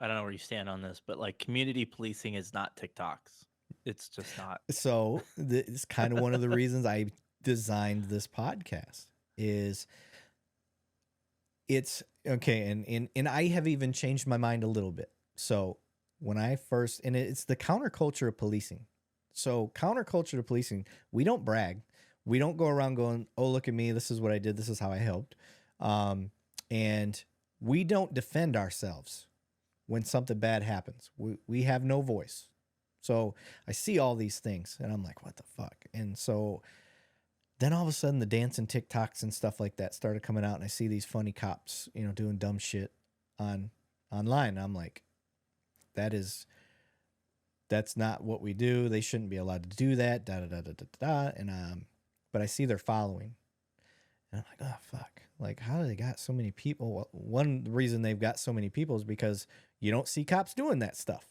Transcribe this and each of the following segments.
I don't know where you stand on this, but like community policing is not TikToks. It's just not. So it's kind of one of the reasons I designed this podcast is it's okay. And I have even changed my mind a little bit. So when I first, and it's the counterculture of policing. So counterculture to policing, we don't brag. We don't go around going, oh, look at me. This is what I did. This is how I helped. And we don't defend ourselves when something bad happens. We have no voice. So I see all these things and I'm like, what the fuck? And so then all of a sudden the dancing TikToks and stuff like that started coming out and I see these funny cops, doing dumb shit online. And I'm like, that's not what we do. They shouldn't be allowed to do that. Da da da da da da. And but I see their following. And I'm like, oh fuck. Like, how do they got so many people? Well, one reason they've got so many people is because you don't see cops doing that stuff.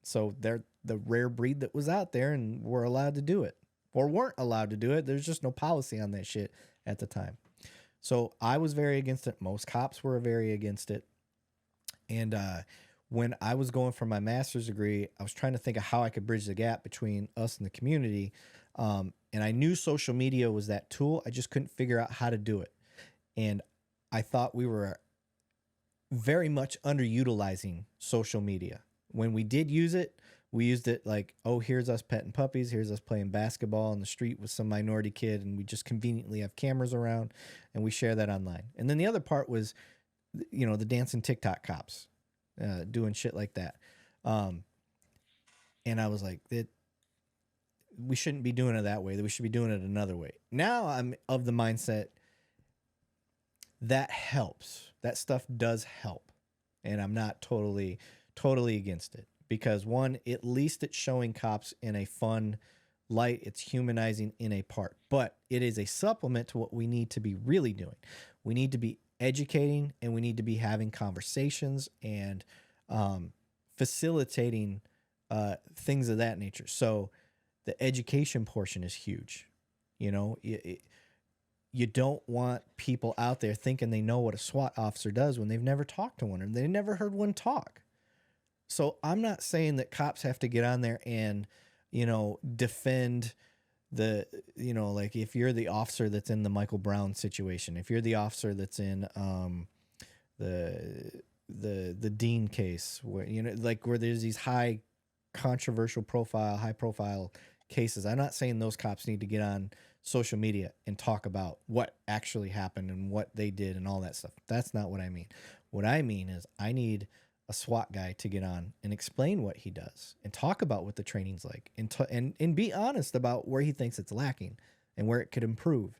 So they're the rare breed that was out there and were allowed to do it. Or weren't allowed to do it. There's just no policy on that shit at the time. So I was very against it. Most cops were very against it. And when I was going for my master's degree, I was trying to think of how I could bridge the gap between us and the community. And I knew social media was that tool. I just couldn't figure out how to do it. And I thought we were very much underutilizing social media. When we did use it, we used it like, oh, here's us petting puppies. Here's us playing basketball on the street with some minority kid. And we just conveniently have cameras around and we share that online. And then the other part was, the dancing TikTok cops doing shit like that. And I was like, we shouldn't be doing it that way. That we should be doing it another way. Now I'm of the mindset that helps. That stuff does help. And I'm not totally against it. Because one, at least it's showing cops in a fun light. It's humanizing in a part. But it is a supplement to what we need to be really doing. We need to be educating and we need to be having conversations and facilitating things of that nature. So the education portion is huge. You don't want people out there thinking they know what a SWAT officer does when they've never talked to one or they never heard one talk. So I'm not saying that cops have to get on there and, defend like if you're the officer that's in the Michael Brown situation, if you're the officer that's in the Dean case where, where there's these high profile cases. I'm not saying those cops need to get on social media and talk about what actually happened and what they did and all that stuff. That's not what I mean. What I mean is I need a SWAT guy to get on and explain what he does and talk about what the training's like and be honest about where he thinks it's lacking and where it could improve.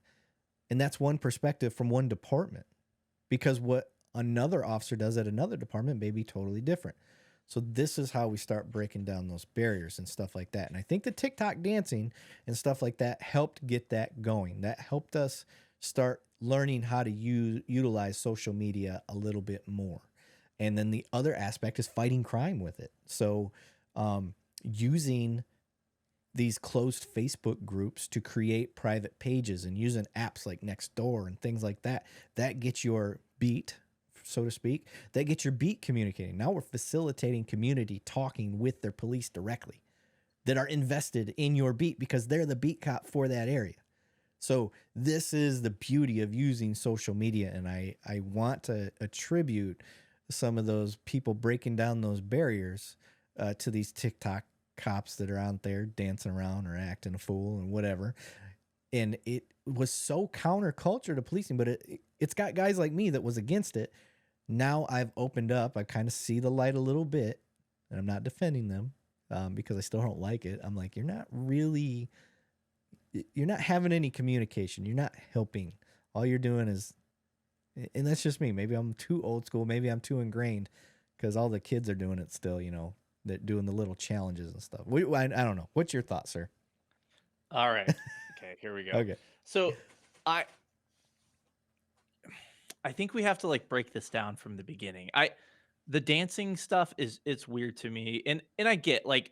And that's one perspective from one department, because what another officer does at another department may be totally different. So this is how we start breaking down those barriers and stuff like that. And I think the TikTok dancing and stuff like that helped get that going. That helped us start learning how to utilize social media a little bit more. And then the other aspect is fighting crime with it. So using these closed Facebook groups to create private pages and using apps like Nextdoor and things like that, that gets your beat, so to speak, that gets your beat communicating. Now we're facilitating community talking with their police directly that are invested in your beat because they're the beat cop for that area. So this is the beauty of using social media. And I want to attribute some of those people breaking down those barriers to these TikTok cops that are out there dancing around or acting a fool and whatever. And it was so counterculture to policing, but it's got guys like me that was against it. Now I've opened up. I kind of see the light a little bit, and I'm not defending them because I still don't like it. I'm like, you're not having any communication. You're not helping. All you're doing is, and that's just me. Maybe I'm too old school. Maybe I'm too ingrained because all the kids are doing it still, they're doing the little challenges and stuff. I don't know. What's your thought, sir? All right. Okay, here we go. Okay. So I think we have to like break this down from the beginning. The dancing stuff it's weird to me. And I get like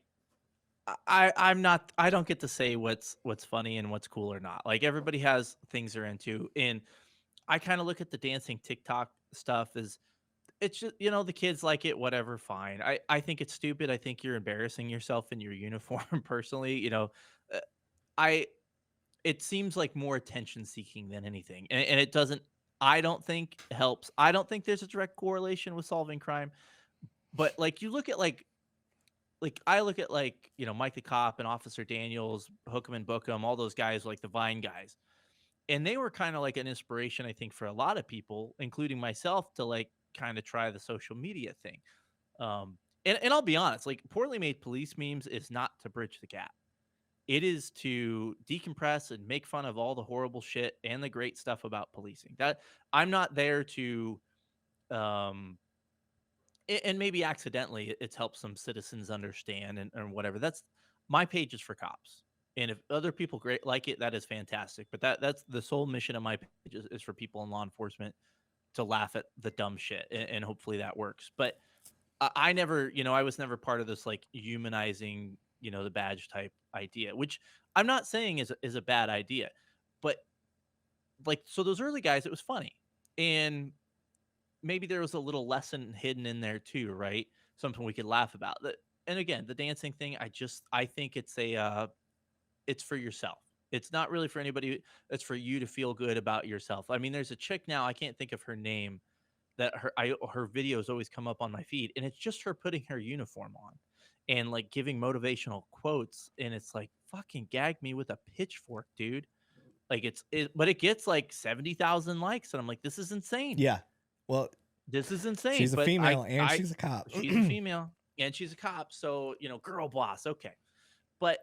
I don't get to say what's funny and what's cool or not. Like everybody has things they're into. And I kind of look at the dancing TikTok stuff as it's just, you know, the kids like it, whatever, fine. I think it's stupid. I think you're embarrassing yourself in your uniform personally, you know. Uh, I it seems like more attention seeking than anything. And it doesn't I don't think helps. I don't think there's a direct correlation with solving crime, but like you look at like I look at like, you know, Mike the Cop and Officer Daniels, Hook'em and Book'em, all those guys like the Vine guys. And they were kind of like an inspiration, I think, for a lot of people, including myself, to like kind of try the social media thing. And I'll be honest, like poorly made police memes is not to bridge the gap. It is to decompress and make fun of all the horrible shit and the great stuff about policing. That I'm not there to um and maybe accidentally it's helped some citizens understand and whatever. That's my page is for cops. And if other people great like it, that is fantastic. But that's the sole mission of my page is for people in law enforcement to laugh at the dumb shit, and hopefully that works. But I never, you know, I was never part of this like humanizing, you know, the badge type idea, which I'm not saying is a bad idea, but like so those early guys, it was funny, and maybe there was a little lesson hidden in there too, right? Something we could laugh about. And again, the dancing thing, I think it's it's for yourself. It's not really for anybody. It's for you to feel good about yourself. I mean, there's a chick now, I can't think of her name, that her videos always come up on my feed, and it's just her putting her uniform on and like giving motivational quotes, and it's like fucking gag me with a pitchfork, dude. Like but it gets like 70,000 likes, and I'm like, this is insane. Yeah. Well, This is insane. she's a But female and she's a cop. she's a female and she's a cop, so you know, girl boss, okay. But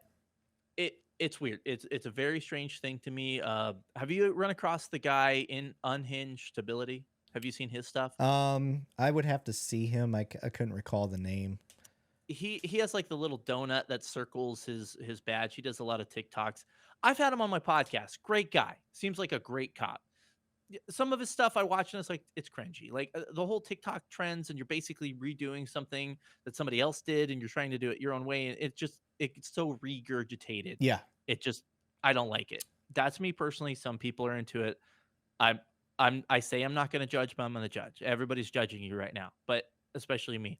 it's weird. It's a very strange thing to me. Have you run across the guy in Unhinged Stability? Have you seen his stuff? I would have to see him. I couldn't recall the name. He has like the little donut that circles his badge. He does a lot of TikToks. I've had him on my podcast. Great guy. Seems like a great cop. Some of his stuff I watch and it's like it's cringy. Like the whole TikTok trends, and you're basically redoing something that somebody else did, and you're trying to do it your own way, and it's so regurgitated. Yeah. It just I don't like it. That's me personally. Some people are into it. I'm I say I'm not going to judge, but I'm going to judge. Everybody's judging you right now, but especially me.